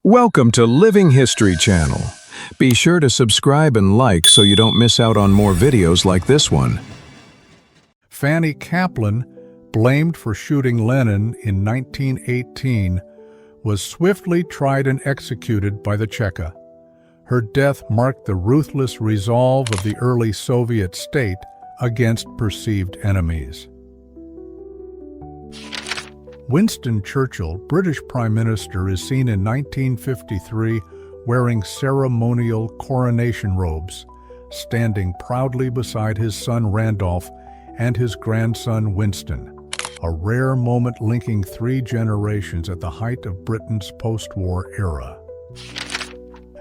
Welcome to Living History Channel. Be sure to subscribe and like so you don't miss out on more videos like this one. Fanny Kaplan, blamed for shooting Lenin in 1918, was swiftly tried and executed by the Cheka. Her death marked the ruthless resolve of the early Soviet state against perceived enemies. Winston Churchill, British Prime Minister, is seen in 1953 wearing ceremonial coronation robes, standing proudly beside his son Randolph and his grandson Winston, a rare moment linking three generations at the height of Britain's post-war era.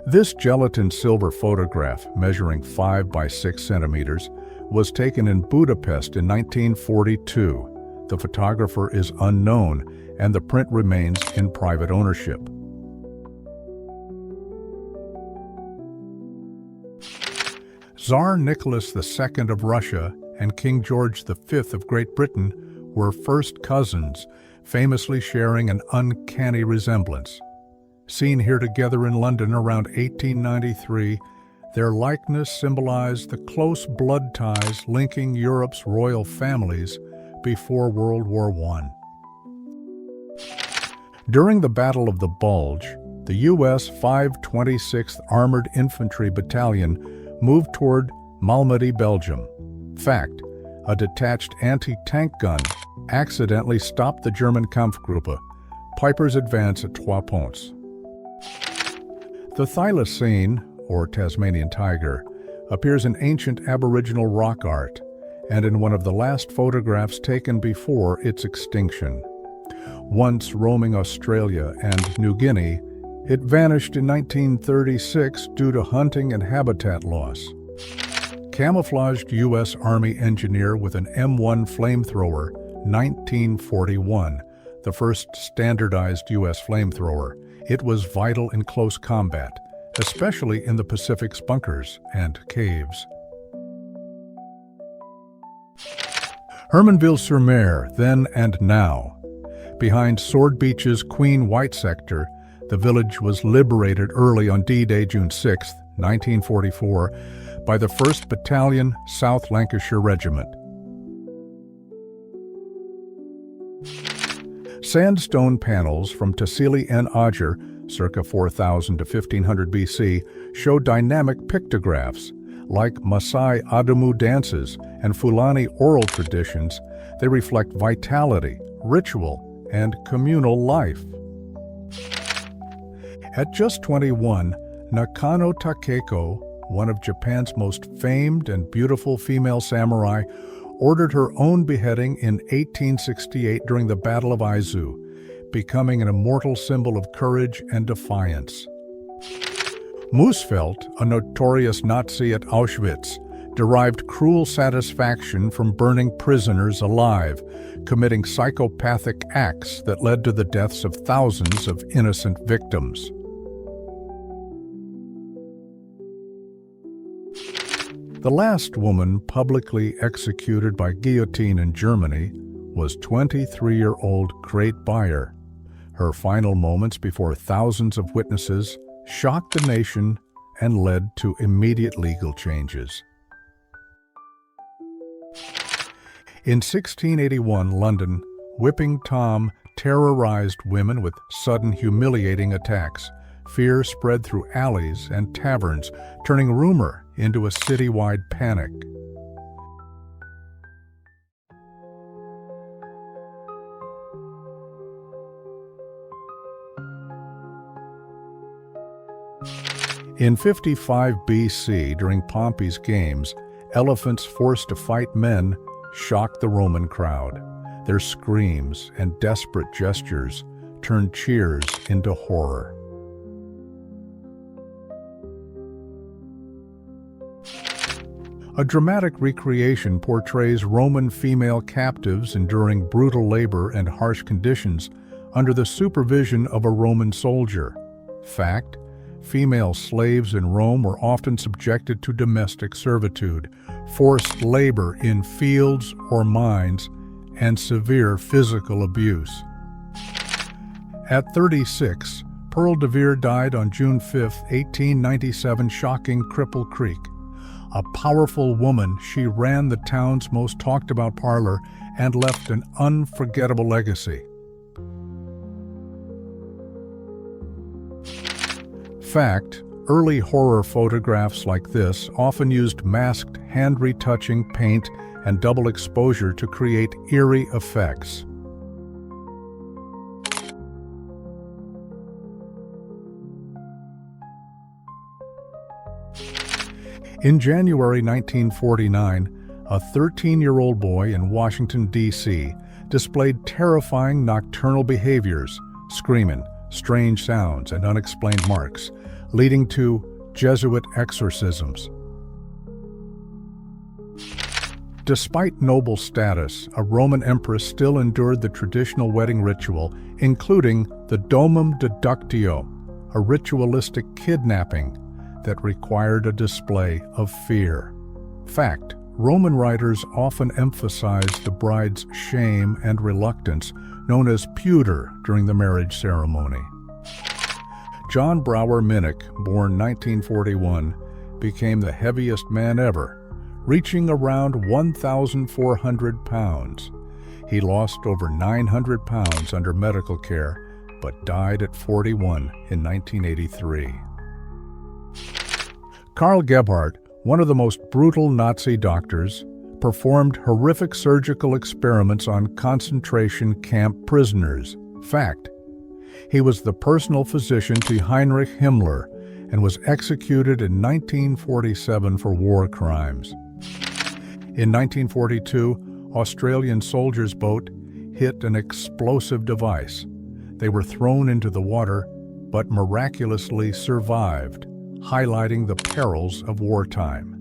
This gelatin silver photograph, measuring 5 by 6 centimeters, was taken in Budapest in 1942. The photographer is unknown, and the print remains in private ownership. Tsar Nicholas II of Russia and King George V of Great Britain were first cousins, famously sharing an uncanny resemblance. Seen here together in London around 1893, their likeness symbolized the close blood ties linking Europe's royal families before World War I. During the Battle of the Bulge, the U.S. 526th Armored Infantry Battalion moved toward Malmedy, Belgium. Fact: a detached anti-tank gun accidentally stopped the German Kampfgruppe, Piper's advance at Trois Ponts. The thylacine, or Tasmanian tiger, appears in ancient Aboriginal rock art and in one of the last photographs taken before its extinction. Once roaming Australia and New Guinea, it vanished in 1936 due to hunting and habitat loss. Camouflaged U.S. Army engineer with an M1 flamethrower, 1941, the first standardized U.S. flamethrower. It was vital in close combat, especially in the Pacific's bunkers and caves. Hermanville-sur-Mer, then and now. Behind Sword Beach's Queen White sector, the village was liberated early on D-Day, June 6, 1944, by the 1st Battalion, South Lancashire Regiment. Sandstone panels from Tassili en Ager, circa 4000 to 1500 BC, show dynamic pictographs. Like Maasai Adamu dances and Fulani oral traditions, they reflect vitality, ritual, and communal life. At just 21, Nakano Takeko, one of Japan's most famed and beautiful female samurai, ordered her own beheading in 1868 during the Battle of Aizu, becoming an immortal symbol of courage and defiance. Moosfeld, a notorious Nazi at Auschwitz, derived cruel satisfaction from burning prisoners alive, committing psychopathic acts that led to the deaths of thousands of innocent victims. The last woman publicly executed by guillotine in Germany was 23-year-old Great Beyer. Her final moments before thousands of witnesses shocked the nation and led to immediate legal changes. In 1681, London, Whipping Tom terrorized women with sudden humiliating attacks. Fear spread through alleys and taverns, turning rumor into a citywide panic. In 55 BC, during Pompey's games, elephants forced to fight men shocked the Roman crowd. Their screams and desperate gestures turned cheers into horror. A dramatic recreation portrays Roman female captives enduring brutal labor and harsh conditions under the supervision of a Roman soldier. Fact: female slaves in Rome were often subjected to domestic servitude, forced labor in fields or mines, and severe physical abuse. At 36, Pearl de Vere died on June 5, 1897, shocking Cripple Creek. A powerful woman, she ran the town's most talked-about parlor and left an unforgettable legacy. Fact: early horror photographs like this often used masked, hand-retouching paint and double exposure to create eerie effects. In January 1949, a 13-year-old boy in Washington, D.C. displayed terrifying nocturnal behaviors, screaming, strange sounds, and unexplained marks, leading to Jesuit exorcisms. Despite noble status, a Roman empress still endured the traditional wedding ritual, including the domum deductio, a ritualistic kidnapping that required a display of fear. Fact: Roman writers often emphasized the bride's shame and reluctance, known as pudor, during the marriage ceremony. John Brower Minnick, born 1941, became the heaviest man ever, reaching around 1,400 pounds. He lost over 900 pounds under medical care, but died at 41 in 1983. Karl Gebhardt, one of the most brutal Nazi doctors, performed horrific surgical experiments on concentration camp prisoners. Fact: he was the personal physician to Heinrich Himmler and was executed in 1947 for war crimes. In 1942, Australian soldiers' boat hit an explosive device. They were thrown into the water, but miraculously survived, highlighting the perils of wartime.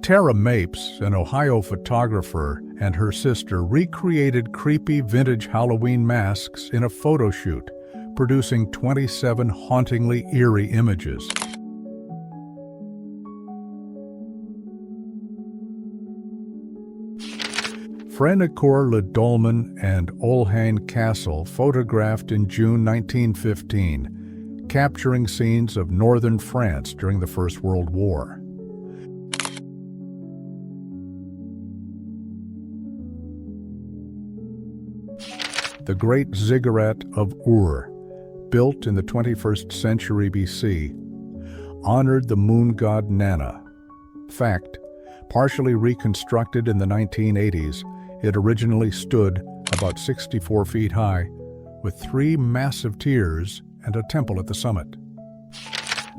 Tara Mapes, an Ohio photographer, and her sister recreated creepy vintage Halloween masks in a photo shoot, producing 27 hauntingly eerie images. Frenicourt Le Dolmen and Olhain Castle photographed in June 1915, capturing scenes of northern France during the First World War. The Great Ziggurat of Ur, built in the 21st century BC, honored the moon god Nana. Fact: partially reconstructed in the 1980s, it originally stood about 64 feet high, with 3 massive tiers and a temple at the summit.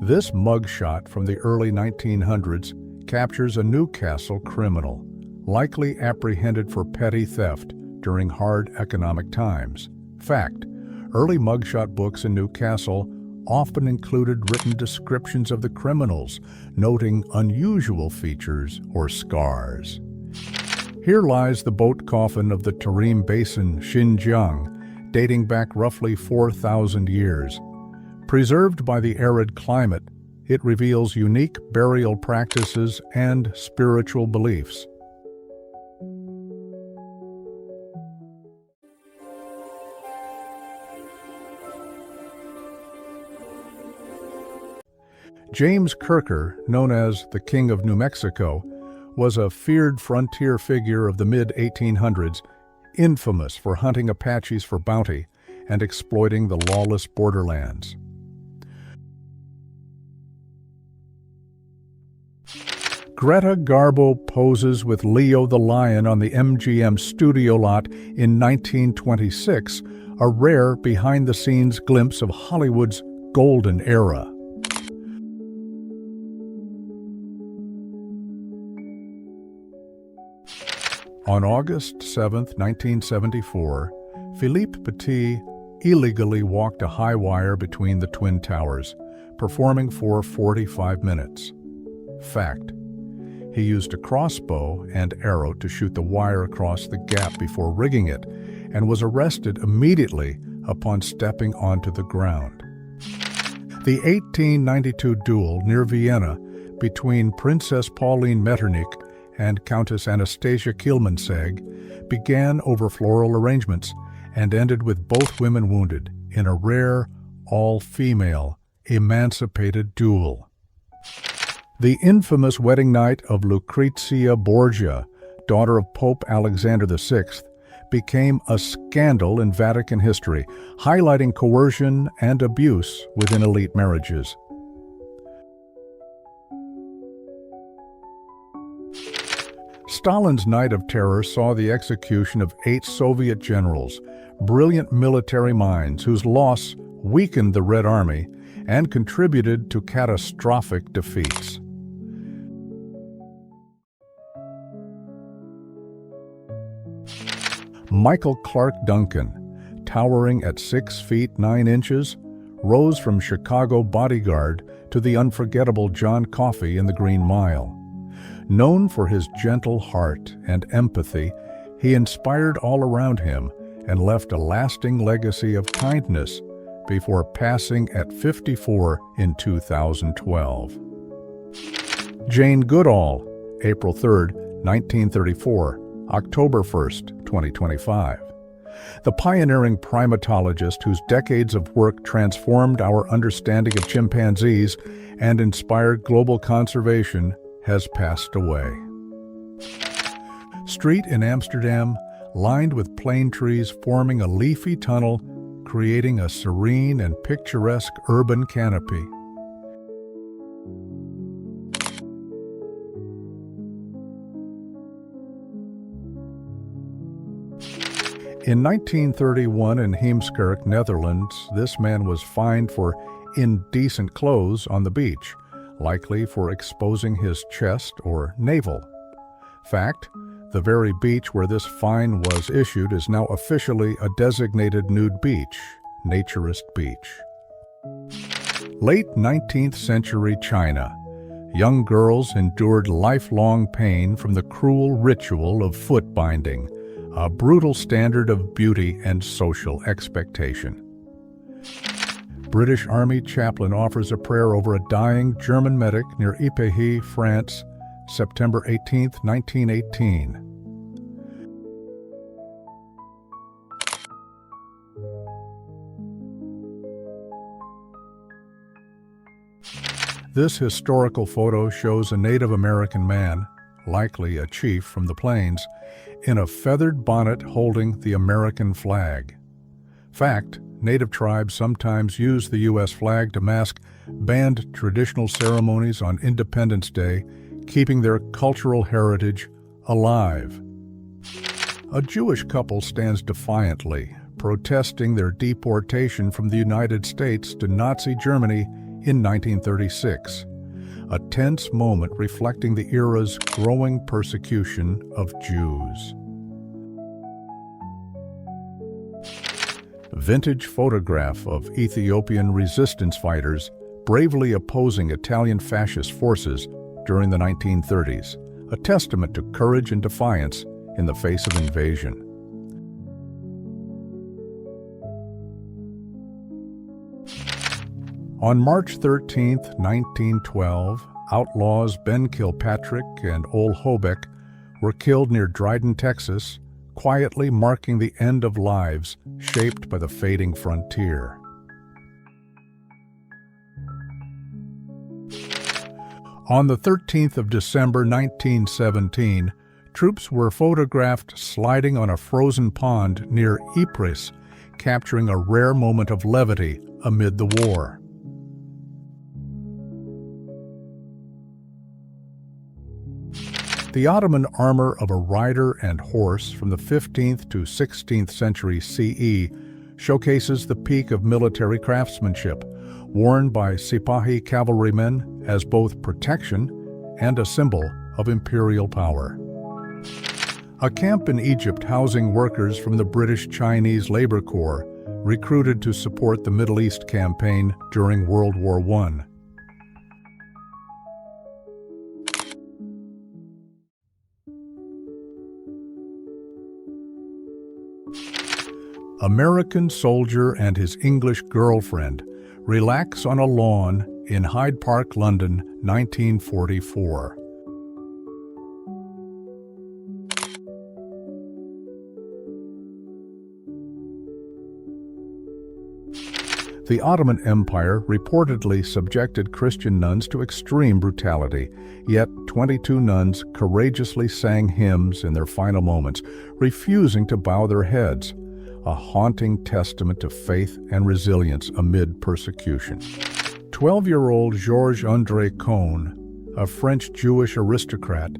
This mugshot from the early 1900s captures a Newcastle criminal, likely apprehended for petty theft during hard economic times. Fact: early mugshot books in Newcastle often included written descriptions of the criminals, noting unusual features or scars. Here lies the boat coffin of the Tarim Basin, Xinjiang, dating back roughly 4,000 years. Preserved by the arid climate, it reveals unique burial practices and spiritual beliefs. James Kirker, known as the King of New Mexico, was a feared frontier figure of the mid-1800s, infamous for hunting Apaches for bounty and exploiting the lawless borderlands. Greta Garbo poses with Leo the Lion on the MGM studio lot in 1926, a rare behind-the-scenes glimpse of Hollywood's golden era. On August 7, 1974, Philippe Petit illegally walked a high wire between the Twin Towers, performing for 45 minutes. Fact: he used a crossbow and arrow to shoot the wire across the gap before rigging it, and was arrested immediately upon stepping onto the ground. The 1892 duel near Vienna between Princess Pauline Metternich and Countess Anastasia Kielmansegg began over floral arrangements and ended with both women wounded in a rare, all-female, emancipated duel. The infamous wedding night of Lucrezia Borgia, daughter of Pope Alexander VI, became a scandal in Vatican history, highlighting coercion and abuse within elite marriages. Stalin's Night of Terror saw the execution of 8 Soviet generals, brilliant military minds whose loss weakened the Red Army and contributed to catastrophic defeats. Michael Clark Duncan, towering at 6 feet 9 inches, rose from Chicago bodyguard to the unforgettable John Coffey in the Green Mile. Known for his gentle heart and empathy, he inspired all around him and left a lasting legacy of kindness before passing at 54 in 2012. Jane Goodall, April 3, 1934, October 1, 2025. The pioneering primatologist whose decades of work transformed our understanding of chimpanzees and inspired global conservation has passed away. Street in Amsterdam, lined with plane trees forming a leafy tunnel, creating a serene and picturesque urban canopy. In 1931 in Heemskerk, Netherlands, this man was fined for indecent clothes on the beach, likely for exposing his chest or navel. Fact, the very beach where this fine was issued is now officially a designated nude beach, Naturist Beach. Late 19th century China. Young girls endured lifelong pain from the cruel ritual of foot binding, a brutal standard of beauty and social expectation. British Army chaplain offers a prayer over a dying German medic near Ypres, France, September 18, 1918. This historical photo shows a Native American man, likely a chief from the plains, in a feathered bonnet holding the American flag. Fact, Native tribes sometimes use the U.S. flag to mask banned traditional ceremonies on Independence Day, keeping their cultural heritage alive. A Jewish couple stands defiantly, protesting their deportation from the United States to Nazi Germany in 1936, a tense moment reflecting the era's growing persecution of Jews. Vintage photograph of Ethiopian resistance fighters bravely opposing Italian fascist forces during the 1930s, a testament to courage and defiance in the face of invasion. On March 13, 1912, outlaws Ben Kilpatrick and Ole Hobeck were killed near Dryden, Texas, quietly marking the end of lives shaped by the fading frontier. On the 13th of December 1917, troops were photographed sliding on a frozen pond near Ypres, capturing a rare moment of levity amid the war. The Ottoman armor of a rider and horse from the 15th to 16th century CE showcases the peak of military craftsmanship, worn by Sipahi cavalrymen as both protection and a symbol of imperial power. A camp in Egypt housing workers from the British-Chinese Labor Corps, recruited to support the Middle East campaign during World War I. American soldier and his English girlfriend relax on a lawn in Hyde Park, London, 1944. The Ottoman Empire reportedly subjected Christian nuns to extreme brutality, yet 22 nuns courageously sang hymns in their final moments, refusing to bow their heads, a haunting testament to faith and resilience amid persecution. 12-year-old Georges-André Cohn, a French Jewish aristocrat,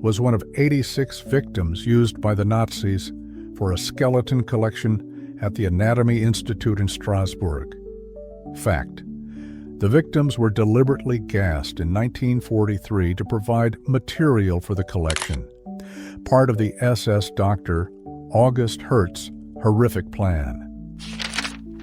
was one of 86 victims used by the Nazis for a skeleton collection at the Anatomy Institute in Strasbourg. Fact: the victims were deliberately gassed in 1943 to provide material for the collection, part of the SS doctor August Hertz's horrific plan.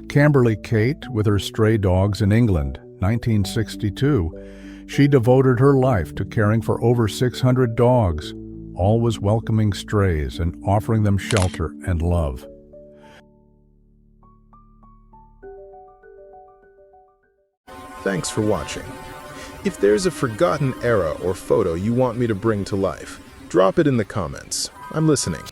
Camberly Kate, with her stray dogs in England, 1962, she devoted her life to caring for over 600 dogs, always welcoming strays and offering them shelter and love. Thanks for watching. If there's a forgotten era or photo you want me to bring to life, drop it in the comments. I'm listening.